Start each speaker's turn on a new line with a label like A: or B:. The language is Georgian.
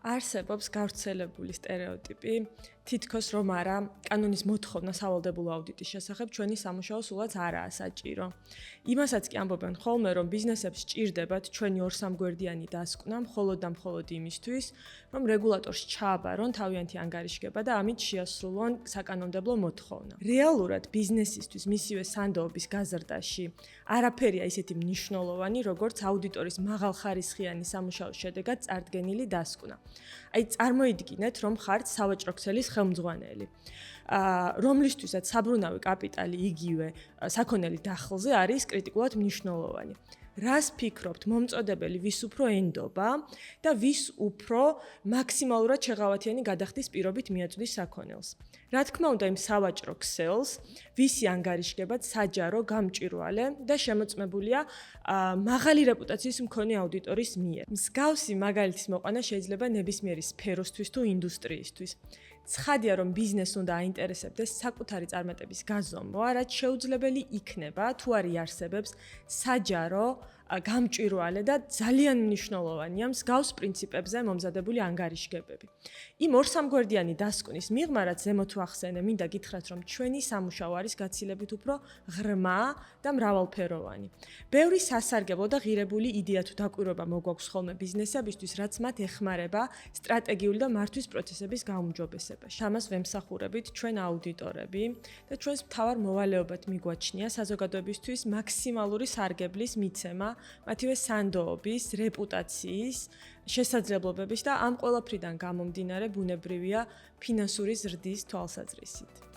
A: არსებობს გავრცელებული სტერეოტიპი, თითქოს რომ არა, კანონის მოთხოვნა სავალდებულო აუდიტის შესახებ ჩვენი სამუშაო სულაც არაა საჭირო. იმასაც კი ამბობენ ხოლმე, რომ ბიზნესებს სჭირდებათ ჩვენი 2-3 გვერდიანი დასკვნა, მხოლოდ და მხოლოდ იმისთვის, რომ რეგულატორს ჩააბარონ თავიანთი ანგარიშგება და ამით შეასრულონ საკანონმდებლო მოთხოვნა. რეალურად ბიზნესისთვის მისივე სანდოობის გაზრდაში არაფერია ისეთი მნიშვნელოვანი, როგორც აუდიტორის მაღალხარისხიანი სამუშაოს შედეგად წარდგენილი დასკვნა. აი წარმოიდგინეთ, რომ ხართ სავაჭრო ქსელის ხელმძღვანელი, რომლისთვისაც საბრუნავი კაპიტალი იგივე საქონელი დახლზე არის კრიტიკულად მნიშვნელოვანი. რას ფიქრობთ, მომწოდებელი ვის უფრო ენდობა და ვის უფრო მაქსიმალურად შეღავათიანი გადახდის პირობით მიაწვდის საქონელს. რა თქმა უნდა, იმ სავაჭრო ქსელს, ვისი ანგარიშგებად საჯარო, გამჭვირვალე და შემოწმებულია მაღალი რეპუტაციის მქონე აუდიტორის მიერ. მსგავსი მაგალითის მოყვანა შეიძლება ნებისმიერი სფეროსთვის თუ ინდუსტრიისთვის. ცხადია, რომ ბიზნესს უნდა აინტერესებდეს საკუთარი წარმატების გაზომვა, რაც შეუძლებელი იქნება, თუ არ იარსებებს საჯარო, გამჭვირვალე და ძალიან მნიშვნელოვანია მსგავს პრინციპებზე მომზადებული ანგარიშგებები. იმ 2-3 გვერდიანი დასკვნის მიღმა, რაც ზემოთ ვახსენე, მინდა გითხრათ, რომ ჩვენი სამუშაო არის გაცილებით უფრო ღრმა და მრავალფეროვანი. ბევრი სასარგებლო და ღირებული იდეა თუ დაკვირვება მოგვაქვს ხოლმე ბიზნესებისთვის, რაც მათ ეხმარება სტრატეგიული და მართვის პროცესების გაუმჯობესებაში. ამას ვემსახურებით ჩვენ აუდიტორები და ჩვენს მთავარ მოვალეობად მიგვაჩნია საზოგადოებისთვის მაქსიმალური სარგებლის მიცემა, მათივე სანდოობის, რეპუტაციის, შესაძლებლობების და ამ ყველაფრიდან გამომდინარე ბუნებრივია ფინანსური ზრდის თვალსაზრისით.